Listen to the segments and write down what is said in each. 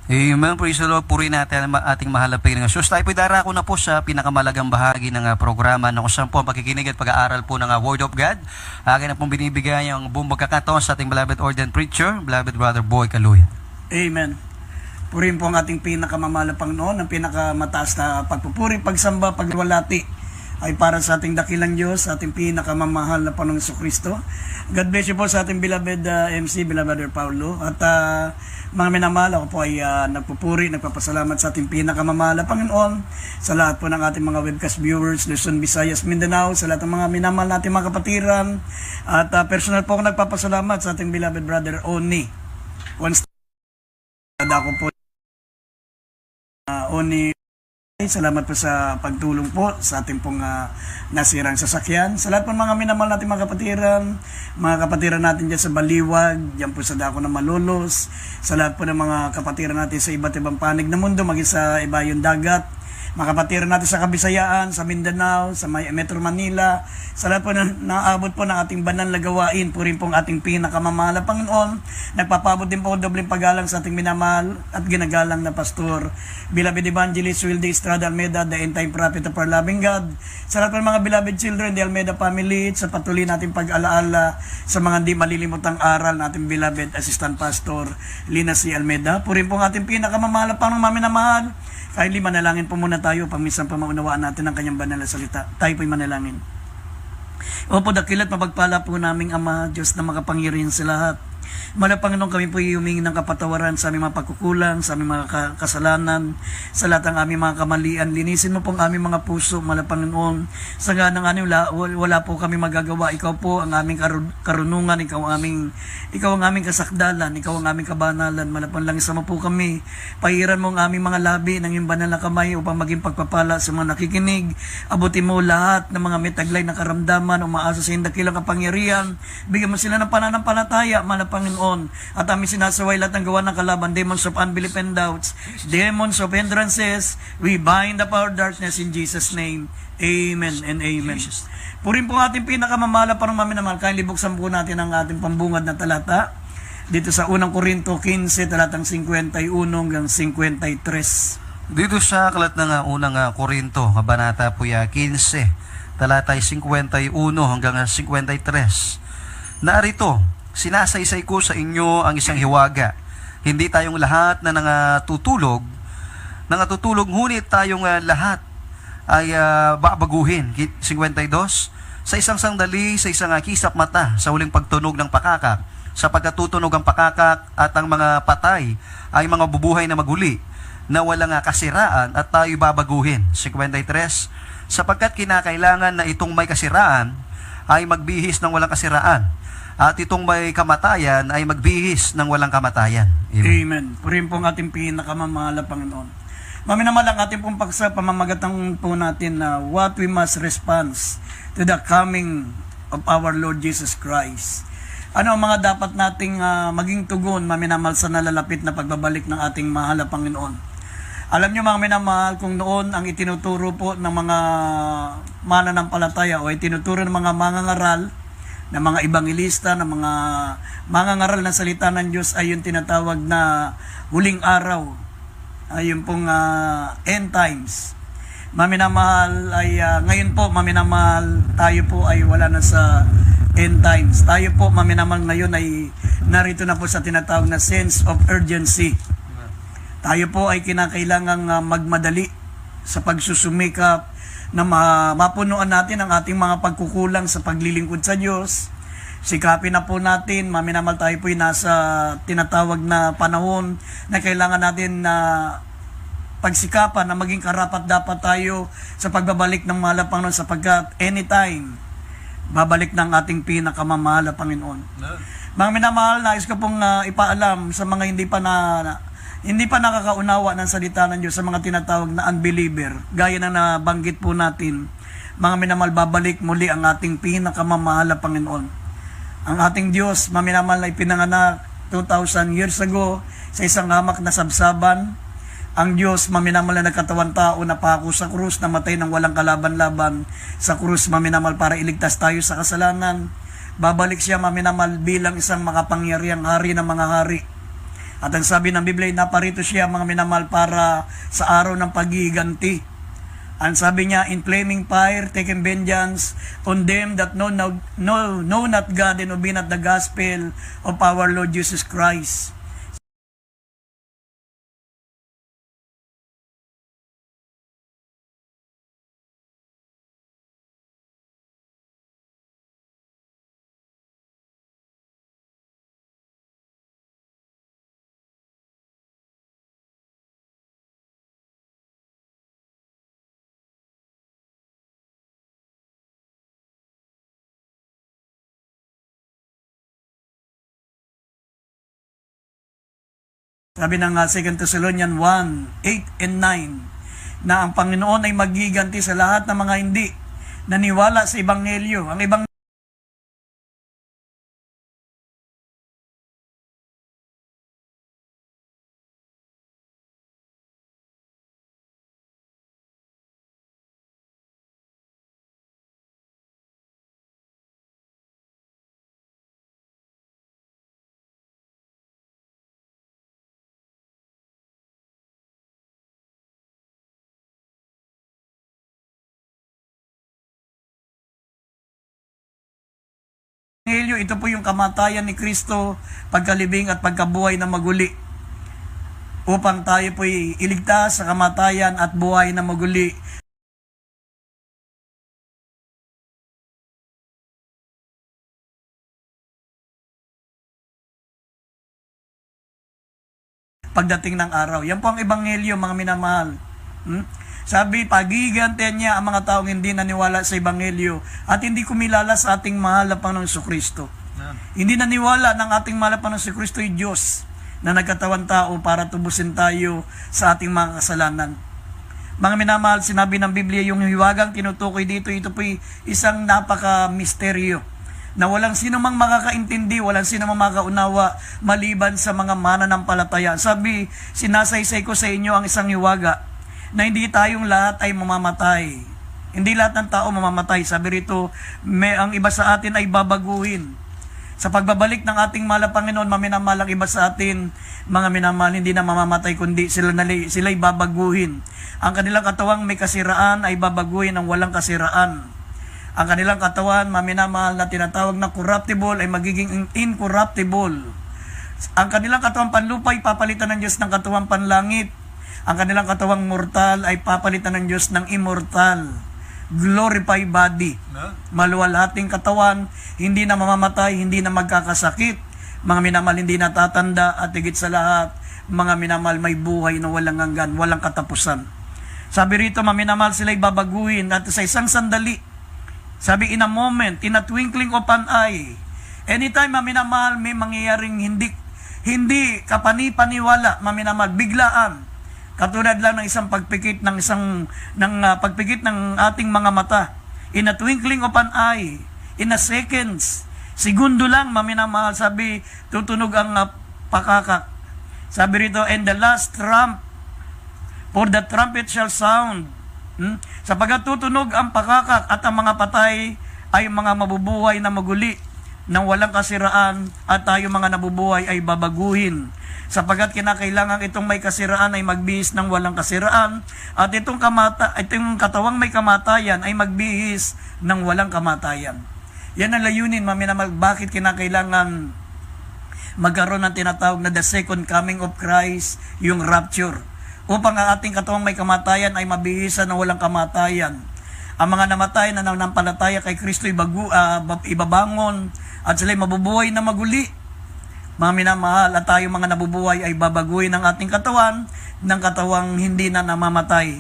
Amen. Praise the Lord. Purihin natin ang ating mahal na Panginoon. So tayo po darako na po sa pinakamalagang bahagi ng programa na kung saan po ang pakikinig at pag-aaral po ng Word of God. Akin na pong binibigay ang buong magkakataon sa ating beloved ordained preacher, beloved brother Boy Kaluya. Amen. Purihin po ang ating pinakamamahal na Panginoon, ang pinakamataas na pagpupuri, pagsamba, pagwalati ay para sa ating dakilang Diyos, sa ating pinakamamahal na Panginoong Jesucristo. God bless you po sa ating beloved MC, beloved Paulo. At mga minamahal, ako po ay nagpupuri, nagpapasalamat sa ating pinakamamahal na Panginoon, sa lahat po ng ating mga webcast viewers, Luzon, Visayas, Mindanao, sa lahat ng mga minamahal nating mga kapatiran. At personal po ako nagpapasalamat sa ating beloved brother Oni. Once ako po Oni, salamat po sa pagtulong po sa ating pong nasirang sasakyan. Sa lahat po mga minamahal natin mga kapatiran natin dyan sa Baliwag, dyan po sa Dako ng Malolos, sa lahat po ng mga kapatiran natin sa iba't ibang panig ng mundo, maging sa ibayong dagat, mga kapatiran natin sa Kabisayaan, sa Mindanao, sa Metro Manila, sa lahat po na naabot po ng ating banal na gawain, po rin pong ating pinakamamahal na Panginoon. Nagpapabot din po dobleng paggalang sa ating minamahal at ginagalang na Pastor, beloved Evangelist Wilde Estrada Almeida, the end time prophet of our loving God. Sa lahat po ng mga beloved children, the Almeida family, sa patuloy nating pag-alaala sa mga hindi malilimutang aral nating beloved Assistant Pastor Lina C. Almeida. Po rin pong ating pinakamamahal na Panginoon, minamahal. Kindly manalangin po muna tayo pag minsan pa maunawaan natin ang kanyang banal na salita. Tayo po'y manalangin. Opo, dakilat mapagpala po naming Ama, Diyos na makapangyarihan sa lahat. Mahal Panginoon, kami po humingi ng kapatawaran sa aming mga pagkukulang, sa aming mga kasalanan, sa lahat ng aming mga kamalian. Linisin mo pong aming mga puso, mahal Panginoon. Sa nga ng wala po kami magagawa. Ikaw po ang aming karunungan, ikaw ang aming kasakdalan, ikaw ang aming kabanalan. Mahal Panginoon, isa mo po kami. Pahiran mo ang aming mga labi ng iyong banal na kamay upang maging pagpapala sa mga nakikinig. Abutin mo lahat ng mga metaglay na karamdaman, umaasa sa iyong dakilang kapangyarihan. Bigyan mo sila ng pananampalataya, mahal Panginoon, at aming sinasaway lahat ng gawa ng kalaban, demons of unbelief and doubts, demons of hindrances. We bind the power of darkness in Jesus' name. Amen and amen. Purin po ating pinakamamahal para maminamahal. Kaya buksan po natin ang ating pambungad na talata dito sa unang Korinto 15, talatang 51 hanggang 53. Dito sa aklat ng unang Korinto, kabanata po 15, talatay 51 hanggang 53. Narito, sinasaysay ko sa inyo ang isang hiwaga. Hindi tayong lahat na nangatutulog, ngunit tayong lahat ay babaguhin. 52, sa isang sandali, sa isang kisap mata, sa huling pagtunog ng pakakak, sa pagkatutunog ang pakakak at ang mga patay ay mga bubuhay na maguli, na walang kasiraan at tayo babaguhin. 53, sapagkat kinakailangan na itong may kasiraan ay magbihis ng walang kasiraan, at itong may kamatayan ay magbihis ng walang kamatayan. Amen. Amen. Purin po ang ating pinakamamahal na Panginoon. Maminamahal ang ating pong paksa, pamamagatang po natin na what we must respond to the coming of our Lord Jesus Christ. Ano ang mga dapat nating maging tugon, maminamahal, sa nalalapit na pagbabalik ng ating mahal na Panginoon. Alam nyo mga minamahal, kung noon ang itinuturo po ng mga mananampalataya o itinuturo ng mga mangangaral, ng mga ibanghelista, ng mga mangangaral ng salita ng Diyos ay yung tinatawag na huling araw, ay yung pong end times. Maminamahal, ay ngayon po maminamahal, tayo po ay wala na sa end times. Tayo po maminamahal ngayon ay narito na po sa tinatawag na sense of urgency. Tayo po ay kinakailangang magmadali sa pagsusumikap na mapunuan natin ang ating mga pagkukulang sa paglilingkod sa Diyos. Sikapin na po natin, maminamal, tayo po ay nasa tinatawag na panahon na kailangan natin na pagsikapan na maging karapat-dapat tayo sa pagbabalik ng mahal na Panginoon, sapagkat anytime babalik ng ating pinakamamahal na Panginoon. Mga minamahal, nais ko pong ipaalam sa mga hindi pa nakakaunawa ng salita ng Diyos, sa mga tinatawag na unbeliever, gaya na nabanggit po natin, mga minamahal, babalik muli ang ating pinakamamahal na Panginoon. Ang ating Diyos, maminamahal, na ipinanganak 2,000 years ago sa isang hamak na sabsaban. Ang Diyos, maminamahal, na nagkatawan tao, na pako sa krus, namatay ng walang kalaban-laban sa krus, maminamahal, para iligtas tayo sa kasalanan. Babalik siya, maminamahal, bilang isang makapangyarihang hari ng mga hari. At ang sabi ng Biblia, naparito siya mga minamahal para sa araw ng paghihiganti. Ang sabi niya, in flaming fire, taking vengeance on them that know not God and obey not the gospel of our Lord Jesus Christ. Sabi ng 2 Thessalonians 1:8 and 9 na ang Panginoon ay magiganti sa lahat ng mga hindi naniwala sa Ebanghelyo. Ang ibang Ebanghelyo, ito po yung kamatayan ni Kristo, pagkalibing at pagkabuhay na maguli. Upang tayo po iligtas sa kamatayan at buhay na maguli. Pagdating ng araw. Yan po ang Ebanghelyo, mga minamahal. Sabi, pagigantihan niya ang mga taong hindi naniwala sa Ebanghelyo at hindi kumilala sa ating mahal na Panginoong Jesucristo. Hindi naniwala ng ating mahal na Panginoong Jesucristo ay Diyos na nagkatawan tao para tubusin tayo sa ating mga kasalanan. Mga minamahal, sinabi ng Biblia, yung hiwagang tinutukoy dito, ito po isang napaka-misteryo na walang sino mang makakaintindi, walang sino mang makaunawa maliban sa mga mananampalataya. Sabi, sinasaysay ko sa inyo ang isang hiwaga na hindi tayong lahat ay mamamatay. Hindi lahat ng tao mamamatay. Sabi rito, ang iba sa atin ay babaguhin. Sa pagbabalik ng ating mahal na Panginoon, maminamahal ang iba sa atin, mga minamahal, hindi na mamamatay, kundi sila'y babaguhin. Ang kanilang katawang may kasiraan ay babaguhin ng walang kasiraan. Ang kanilang katawan, maminamahal, na tinatawag na corruptible ay magiging incorruptible. Ang kanilang katawang panlupa ay papalitan ng Diyos ng katawang panlangit. Ang kanilang katawang mortal ay papalitan ng Diyos ng immortal, glorified body. Maluwalhating katawan, hindi na mamamatay, hindi na magkakasakit. Mga minamahal, hindi natatanda, at higit sa lahat, mga minamahal, may buhay na walang hanggan, walang katapusan. Sabi rito, mga minamahal, sila'y babaguhin at sa isang sandali. Sabi, in a moment, in a twinkling of an eye. Anytime, mga minamahal, may mangyayaring hindi kapani-paniwala, mga minamahal, biglaan. Katulad lang ng isang pagpikit pagpikit ng ating mga mata. In a twinkling of an eye, in a seconds, segundo lang, maminamahal, sabi, tutunog ang pakakak. Sabi rito, and the last trump, for the trumpet shall sound. Sapagat tutunog ang pakakak at ang mga patay ay mga mabubuhay na maguli ng walang kasiraan at tayo mga nabubuhay ay babaguhin. Sapagat kinakailangan itong may kasiraan ay magbihis ng walang kasiraan at itong katawang may kamatayan ay magbihis ng walang kamatayan. Yan ang layunin, maminamahal, bakit kinakailangan magkaroon ng tinatawag na the second coming of Christ, yung rapture, upang ang ating katawang may kamatayan ay mabihisan ng walang kamatayan. Ang mga namatay na nanampalataya kay Kristo ibabangon at sila'y mabubuhay na maguli. Mga minamahal, at tayo mga nabubuhay ay babaguhin ng ating katawan ng katawang hindi na namamatay.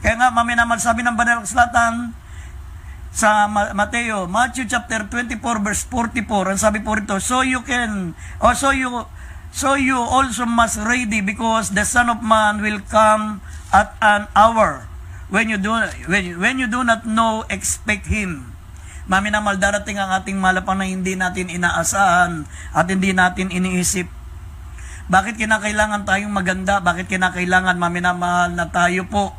Kaya nga, mga minamahal, sabi ng Banal na Kasulatan sa Matthew chapter 24 verse 44, ang sabi po rito, so you also must ready, because the Son of Man will come at an hour when you do not know, expect Him. Maminamal, darating ang ating malapang na hindi natin inaasahan at hindi natin iniisip. Bakit kinakailangan tayong maganda? Bakit kinakailangan, maminamahal, na tayo po,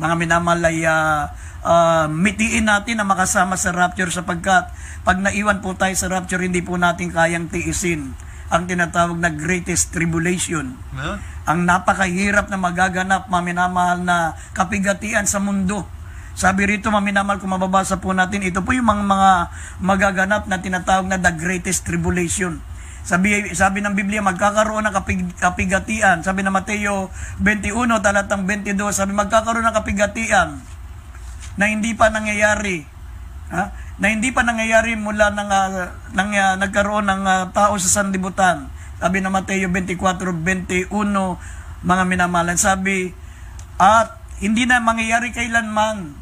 mga minamahal, ay mitiin natin na makasama sa rapture, sapagkat pag naiwan po tayo sa rapture, hindi po natin kayang tiisin ang tinatawag na greatest tribulation. Ngayon, Ang napakahirap na magaganap, maminamahal, na kapigatian sa mundo. Sabi rito, maminamahal, kung mababasa po natin, ito po yung mga magaganap na tinatawag na the greatest tribulation. Sabi ng Biblia, magkakaroon ng kapigatian. Sabi ng Mateo 21, talatang 22, sabi magkakaroon ng kapigatian na hindi pa nangyayari. Na hindi pa nangyayari mula nagkaroon ng tao sa sanlibutan. Sabi ng Mateo 24:21, mga minamalan, sabi, at hindi na mangyayari kailanman.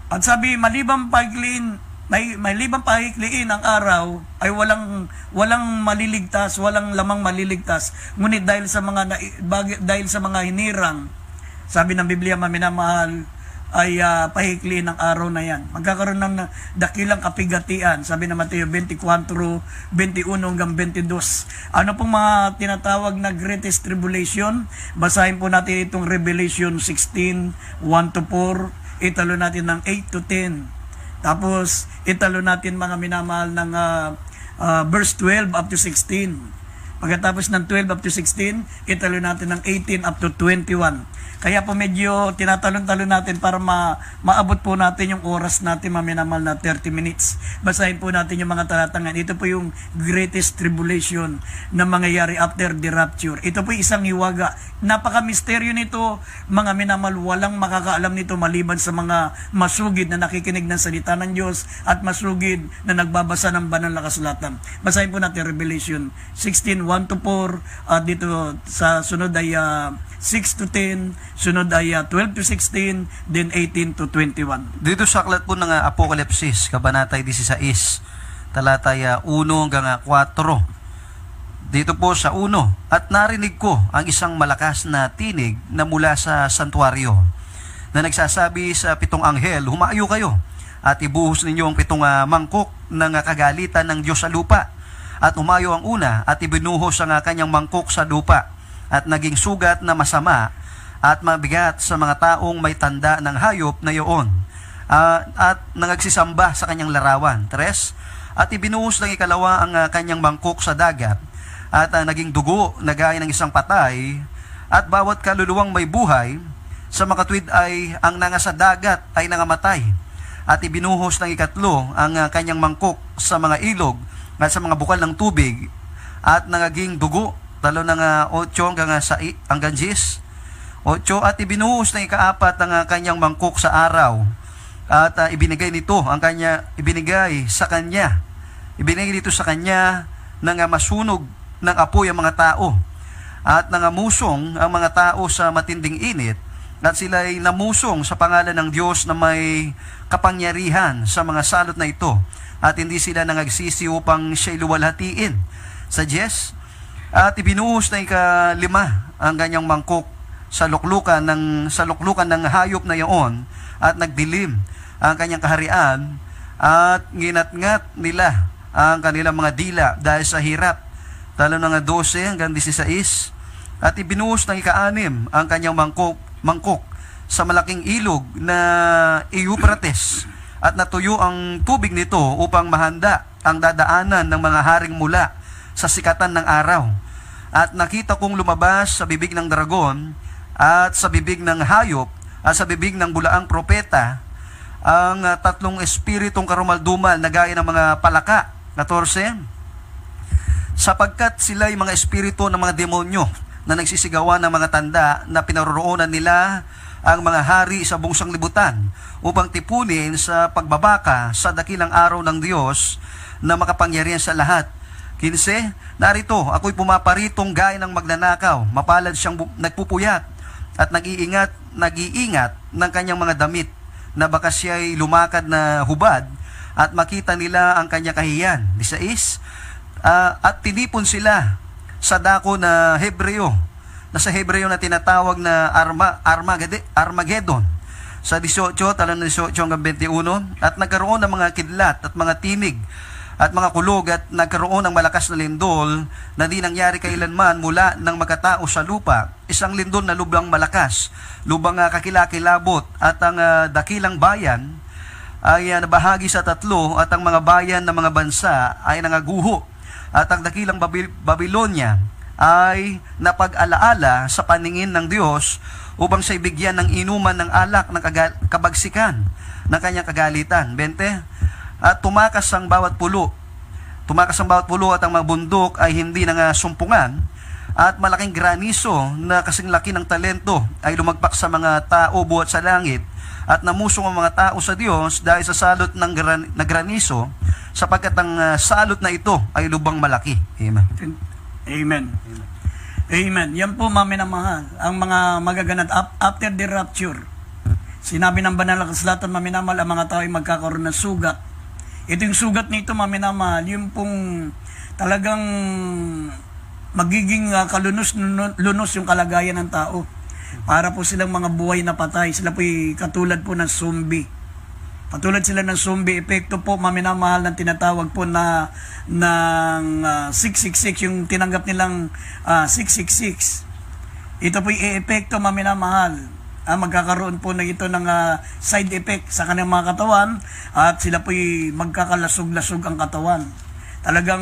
At sabi, maliban pahikliin ang araw, ay walang maliligtas, walang lamang maliligtas. Ngunit dahil sa mga hinirang, sabi ng Biblia, maminamahal, ay pahikliin ang araw na yan. Magkakaroon ng dakilang kapigatian, sabi ng Mateo 24:21 hanggang 22. Ano pong mga tinatawag na greatest tribulation? Basahin po natin itong Revelation 16:1-4. Italo natin ng 8-10. Tapos, italo natin mga minamahal ng verse 12 up to 16. Pagkatapos ng 12 up to 16, italo natin ng 18 up to 21. Kaya po medyo tinatalon-talon natin para maabot po natin yung oras natin, maminamal na 30 minutes. Basahin po natin yung mga talatangan. Ito po yung greatest tribulation na mangyayari after the rapture. Ito po isang hiwaga. Napaka-misteryo nito, mga minamal. Walang makakaalam nito maliban sa mga masugid na nakikinig ng salita ng Diyos at masugid na nagbabasa ng banal na kasulatan. Basahin po natin Revelation 16:1-4. Dito sa sunod ay 6-10, sunod ay 12-16, then 18-21. dito sa aklat po ng Apokalipsis, Kabanata 16, talatay 1 hanggang 4. Dito po sa 1, at narinig ko ang isang malakas na tinig na mula sa santuaryo, na nagsasabi sa 7 anghel, humayo kayo, at ibuhos ninyo ang 7 mangkok ng kagalitan ng Diyos sa lupa. At umayo ang una, at ibinuhos ang kanyang mangkok sa lupa, at naging sugat na masama at mabigat sa mga taong may tanda ng hayop na iyon, at nangagsisamba sa kanyang larawan. 3, at ibinuhos ng ikalawa ang kanyang mangkok sa dagat, at naging dugo na gaya ng isang patay, at bawat kaluluwang may buhay sa makatwid ay ang nanga sa dagat ay nangamatay. At ibinuhos ng ikatlo ang kanyang mangkok sa mga ilog at sa mga bukal ng tubig, at naging dugo, talo ng 8 hanggang 10. 8, at ibinuhos ng ikaapat ang kanyang mangkok sa araw, at ibinigay dito sa kanya ng masunog ng apoy ang mga tao, at nangamusong ang mga tao sa matinding init, at sila ay namusong sa pangalan ng Diyos na may kapangyarihan sa mga salot na ito, at hindi sila nangagsisi upang siya'y luwalhatiin. Sa 10, at ibinuhos ng ikalima ang kanyang mangkok sa luklukan ng hayop na iyon, at nagdilim ang kanyang kaharian, at nginat-ngat nila ang kanilang mga dila dahil sa hirap. Talo ng 12 hanggang 16. At ibinuhos ng ika-6 ang kanyang mangkok sa malaking ilog na Euphrates, at natuyo ang tubig nito upang mahanda ang dadaanan ng mga haring mula sa sikatan ng araw. At nakita kong lumabas sa bibig ng dragon, at sa bibig ng hayop, at sa bibig ng bulaang propeta, ang 3 espiritong karumaldumal na gaya ng mga palaka. 14, sapagkat sila ay mga espiritu ng mga demonyo na nagsisigawan ng mga tanda na pinaroroonan nila ang mga hari sa buong sanglibutan upang tipunin sa pagbabaka sa dakilang araw ng Diyos na makapangyarihan sa lahat. 15, narito, ako'y pumaparitong gaya ng magnanakaw, mapalad siyang nagpupuyat at nag-iingat ng kanyang mga damit, na baka siya'y lumakad na hubad at makita nila ang kanyang kahiyan. 16, at tinipon sila sa dako na Hebreo, na sa Hebreo na tinatawag na Armageddon. Sa 18, talang 18 hanggang 21, at nagkaroon ng mga kidlat at mga tinig at mga kulog, at nagkaroon ng malakas na lindol na di nangyari kailanman mula ng magkatao sa lupa. Isang lindol na lubang malakas, lubang kakilakilabot, at ang dakilang bayan ay nabahagi sa 3, at ang mga bayan ng mga bansa ay nangaguho. at ang dakilang Babylonia ay napag-alaala sa paningin ng Diyos upang siya bigyan ng inuman ng alak ng kabagsikan ng kanyang kagalitan. 20. At tumakas ang bawat pulo. Tumakas ang bawat pulo at ang mga bundok ay hindi nangasumpungan at malaking graniso na kasing laki ng talento ay lumagpak sa mga tao buhat sa langit at namusong ang mga tao sa Diyos dahil sa salot ng graniso sapagkat ang salot na ito ay lubang malaki. Amen. Amen. Amen. Yan po, mga minamahal, ang mga magaganap after the rapture. Sinabi ng banal na kasulatan, mga minamahal, ang mga tao ay magkakaroon ng sugat. Ito yung sugat nito, mga minamahal, yung pong talagang magiging kalunos yung kalagayan ng tao. Para po silang mga buhay na patay. Sila po katulad po ng zombie. Patulad sila ng zombie, epekto po, maminamahal ng tinatawag po na ng 666, yung tinanggap nilang 666. Ito po yung epekto, maminamahal. Magkakaroon po na ito ng side effect sa kanilang mga katawan at sila po magkakalasog-lasog ang katawan. Talagang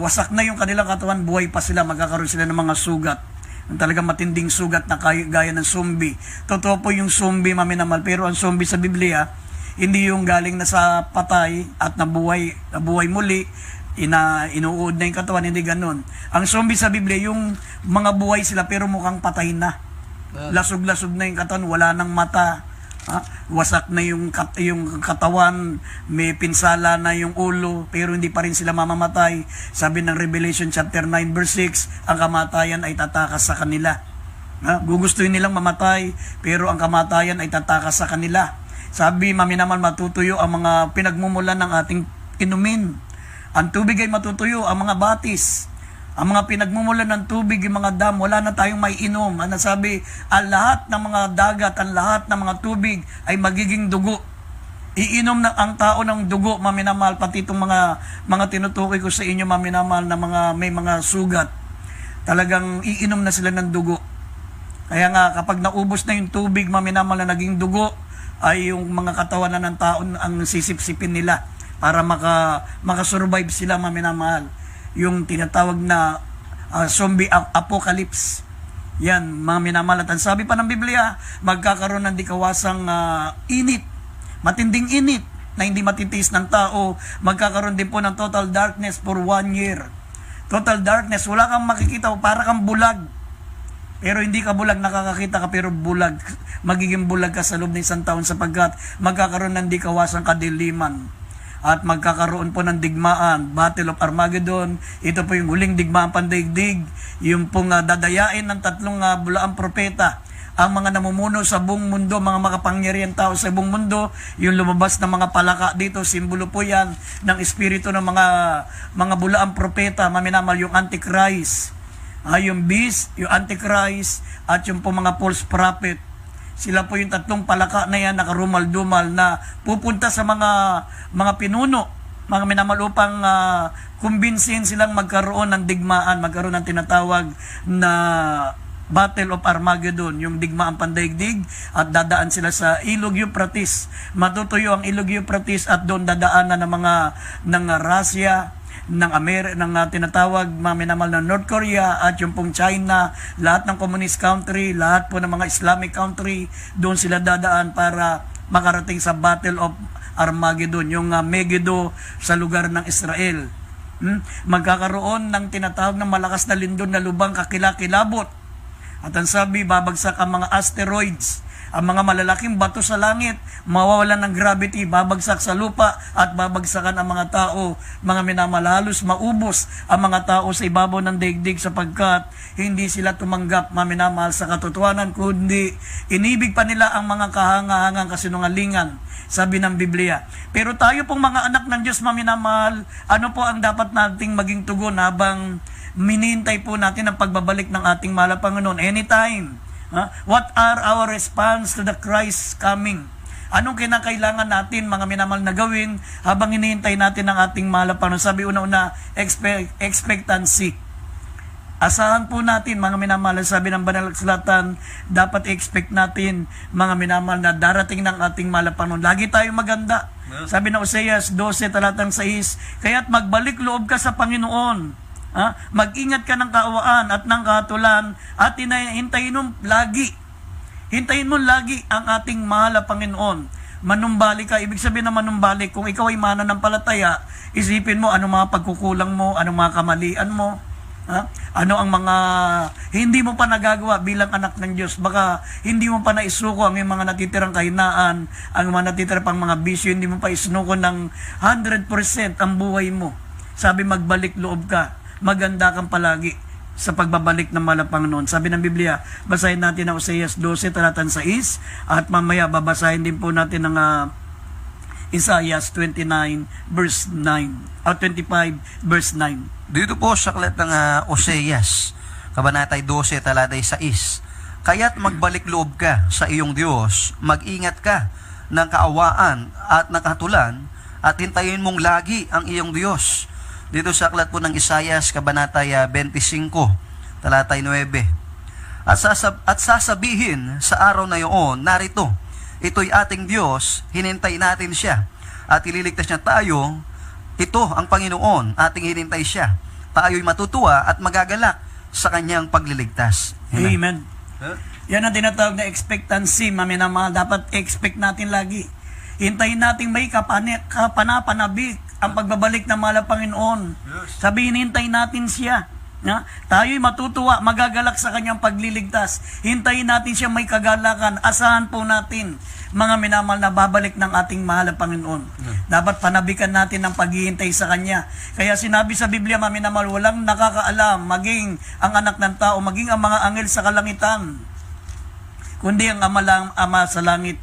wasak na yung kanilang katawan, buhay pa sila, magkakaroon sila ng mga sugat. Ang talagang matinding sugat na gaya ng zombie. Totoo po yung zombie, maminamahal, pero ang zombie sa Biblia, hindi yung galing na sa patay at nabuhay muli, inuud na yung katawan, hindi ganun. Ang zombie sa Biblia, yung mga buhay sila pero mukhang patay na. Lasog-lasog na yung katawan, wala nang mata, wasak na yung katawan, may pinsala na yung ulo, pero hindi pa rin sila mamamatay. Sabi ng Revelation chapter 9 verse 6, ang kamatayan ay tatakas sa kanila. Gugustuhin nilang mamatay, pero ang kamatayan ay tatakas sa kanila. Sabi, maminaman, matutuyo ang mga pinagmumulan ng ating inumin. Ang tubig ay matutuyo, ang mga batis. Ang mga pinagmumulan ng tubig, yung mga dam, wala na tayong may inom. Ano sabi, ang lahat ng mga dagat, ang lahat ng mga tubig ay magiging dugo. Iinom na ang tao ng dugo, maminamahal, pati itong mga tinutukoy ko sa inyo, maminamahal, na may mga sugat. Talagang iinom na sila ng dugo. Kaya nga, kapag naubos na yung tubig, maminamahal, na naging dugo, ay yung mga katawan na ng tao ang sisipsipin nila para makasurvive sila, maminamahal. Yung tinatawag na zombie apocalypse. Yan, mga minamahal. At ang sabi pa ng Biblia, magkakaroon ng dikawasang init, matinding init na hindi matitiis ng tao. Magkakaroon din po ng total darkness for 1 year. Total darkness, wala kang makikita, para kang bulag. Pero hindi ka bulag, nakakakita ka pero bulag. Magiging bulag ka sa loob ng isang taon sapagkat magkakaroon ng dikawasang kadiliman. At magkakaroon po ng digmaan, Battle of Armageddon. Ito po yung huling digmaan pandaigdig. Yung pong dadayain ng tatlong bulaang propeta. Ang mga namumuno sa buong mundo, mga makapangyarihan tao sa buong mundo, yung lumabas na mga palaka dito, simbolo po yan ng espiritu ng mga bulaang propeta, maminamal yung Antichrist. Yung beast, yung Antichrist, at yung po mga false prophet. Sila po yung tatlong palaka na yan, nakarumal-dumal, na pupunta sa mga pinuno, mga minamalupang kumbinsin silang magkaroon ng digmaan, magkaroon ng tinatawag na Battle of Armageddon, yung digmaan pandaigdig, at dadaan sila sa Ilog Euphrates. Matutuyo ang Ilog Euphrates at doon dadaanan ng Russia, ng tinatawag maminamal na North Korea at yung pong China, lahat ng communist country, lahat po ng mga Islamic country, doon sila dadaan para makarating sa Battle of Armageddon, yung Megiddo sa lugar ng Israel. Magkakaroon ng tinatawag ng malakas na lindol na lubang kakilakilabot. At ang sabi, babagsak ang mga asteroids, ang mga malalaking bato sa langit, mawawalan ng gravity, babagsak sa lupa at babagsakan ang mga tao. Mga minamalalos, maubos ang mga tao sa ibabaw ng daigdig sapagkat hindi sila tumanggap, maminamahal, sa katotohanan, kundi inibig pa nila ang mga kahangahangang kasinungalingan, sabi ng Biblia. Pero tayo pong mga anak ng Diyos, maminamahal, ano po ang dapat nating maging tugon habang minintay po natin ang pagbabalik ng ating mahal na Panginoon? Anytime. What are our response to the Christ coming? Anong kinakailangan natin, mga minamahal, na gawin habang hinihintay natin ang ating mahal na Panginoon? Sabi una-una, expectancy. Asahan po natin, mga minamahal, sabi ng banal na kasulatan, dapat i-expect natin, mga minamahal, na darating ng ating mahal na Panginoon. Lagi tayo maganda. Sabi ng Oseas 12, talatang 6, kaya't magbalik loob ka sa Panginoon. Mag-ingat ka ng kaawaan at ng kahatulan at hintayin mo lagi. Hintayin mo lagi ang ating mahal na Panginoon. Manumbalik ka. Ibig sabihin na manumbalik, kung ikaw ay mananampalataya, isipin mo ano mga pagkukulang mo, ano mga kamalian mo, ano ang mga hindi mo pa nagagawa bilang anak ng Diyos. Baka hindi mo pa naisuko ang mga natitirang kahinaan, ang mga natitirang pang mga bisyo, hindi mo pa isunuko ng 100% ang buhay mo. Sabi, magbalik loob ka. Maganda kang palagi sa pagbabalik ng mahal na Panginoon. Sabi ng Biblia, basahin natin ang Oseas 12, talatang 6, at mamaya babasahin din po natin ang Isaiah 29, verse 9, 25, verse 9. Dito po sa aklat ng Oseas, Kabanatay 12, talatay 6, kaya't magbalik loob ka sa iyong Diyos, mag-ingat ka ng kaawaan at nakatulan, at hintayin mong lagi ang iyong Diyos. Dito sa aklat po ng Isaias, Kabanatay 25, talatay 9. At sasabihin sa araw na iyon, narito, ito'y ating Diyos, hinintay natin siya, at ililigtas niya tayo. Ito ang Panginoon, ating hinintay siya. Tayo'y matutuwa at magagalak sa kanyang pagliligtas. Amen. Yan ang tinatawag na expectancy, maminamahal. Dapat expect natin lagi. Hintayin natin may kapanapanabik ang pagbabalik ng mahal na Panginoon. Sabihin, hintayin natin siya. Tayo'y matutuwa, magagalak sa kanyang pagliligtas. Hintayin natin siya may kagalakan. Asahan po natin, mga minamahal, na babalik ng ating mahal na Panginoon. Dapat panabikan natin ang paghihintay sa Kanya. Kaya sinabi sa Biblia, mga minamahal, walang nakakaalam, maging ang anak ng tao, maging ang mga anghel sa kalangitan, kundi ang Ama sa langit.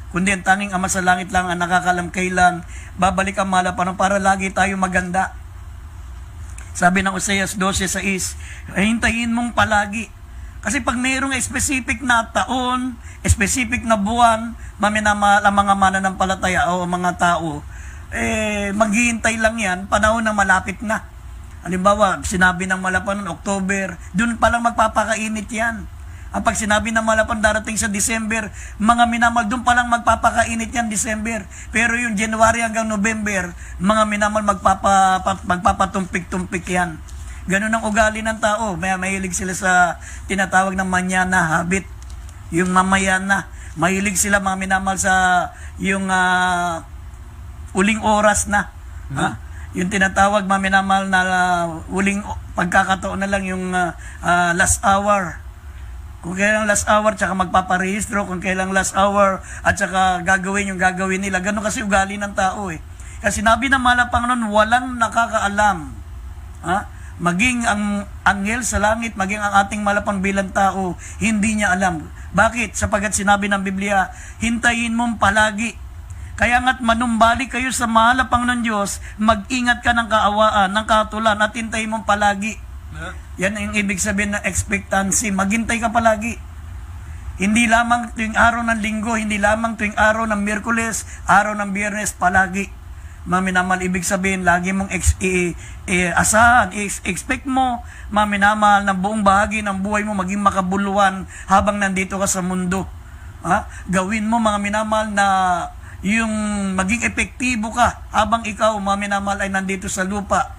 Kundi ang tanging Ama sa langit lang ang nakakaalam kailan babalik ang mahal na Panginoon para lagi tayo maganda. Sabi ng Oseas 12:6, hintayin mong palagi. Kasi pag mayroong specific na taon, specific na buwan, maminamahal ang mga mananampalataya o mga tao, maghihintay lang yan, panahon na malapit na. Halimbawa, sinabi ng Malapan October, dun palang magpapakainit yan. Ang pag sinabi ng Malapan darating sa December, mga minamal, dun palang magpapakainit yan December. Pero yung January hanggang November, mga minamal, magpapatumpik-tumpik yan. Ganun ang ugali ng tao. Mahilig sila sa tinatawag ng manyana habit. Yung mamayana. Mahilig sila, mga minamal, sa yung uling oras na. Yung tinatawag, mga minamal, na uling pagkakataon na lang yung last hour. Kung kailang last hour, tsaka magpaparehistro, kung kailang last hour, at tsaka gagawin yung gagawin nila. Ganun kasi ugali ng tao eh. Kasi sinabi ng mahal na Panginoon, walang nakakaalam. Maging ang anghel sa langit, maging ang ating malapang bilang tao, hindi niya alam. Bakit? Sapagat sinabi ng Biblia, hintayin mong palagi. Kaya nga't manumbalik kayo sa mahal na Panginoon Diyos, mag-ingat ka ng kaawaan, ng katulan, at hintayin mong palagi. Yan ang ibig sabihin ng expectancy. Maghintay ka palagi. Hindi lamang tuwing araw ng linggo, hindi lamang tuwing araw ng Miyerkules, araw ng Biyernes, palagi. Maminamal, ibig sabihin, lagi mong asahan, expect mo, maminamal, na buong bahagi ng buhay mo maging makabuluhan habang nandito ka sa mundo. Gawin mo, mga minamal, na yung maging epektibo ka habang ikaw, mga minamal, ay nandito sa lupa.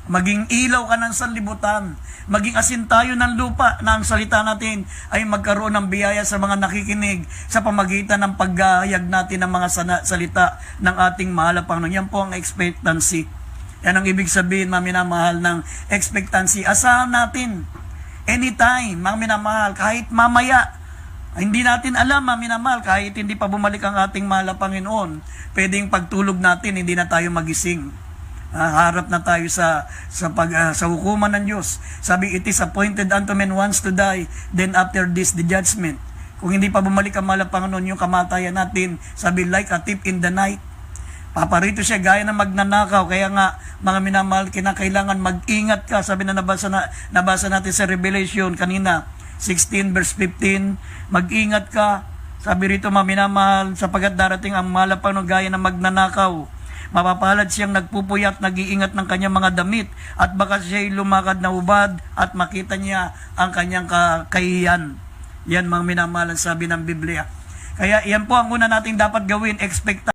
Maging ilaw ka ng sanlibutan. Maging asin tayo ng lupa na ang salita natin ay magkaroon ng biyaya sa mga nakikinig sa pamagitan ng paghahayag natin ng mga salita ng ating mahal na Panginoon. Yan po ang expectancy. Yan ang ibig sabihin, mga minamahal, ng expectancy. Asahan natin. Anytime, mga minamahal, kahit mamaya. Hindi natin alam, mga minamahal, kahit hindi pa bumalik ang ating mahal na Panginoon, pwedeng pagtulog natin, hindi na tayo magising. Harap na tayo sa hukuman ng Diyos. Sabi, it is appointed unto men once to die, then after this the judgment. Kung hindi pa bumalik ang mahal na Panginoon, yung kamatayan natin, sabi, like a thief in the night. Paparito siya gaya na magnanakaw. Kaya nga, mga minamahal, kinakailangan mag-ingat ka. Sabi na nabasa natin sa Revelation kanina, 16 verse 15, mag-ingat ka. Sabi rito, mga minamahal, sapagat darating ang mahal na Panginoon gaya na magnanakaw. Mapapalad siyang nagpupuyat, nag-iingat ng kanyang mga damit, at baka siya'y lumakad na ubad at makita niya ang kanyang kakahiyan. Yan mga minamahal ang sabi ng Biblia. Kaya yan po ang una nating dapat gawin, expect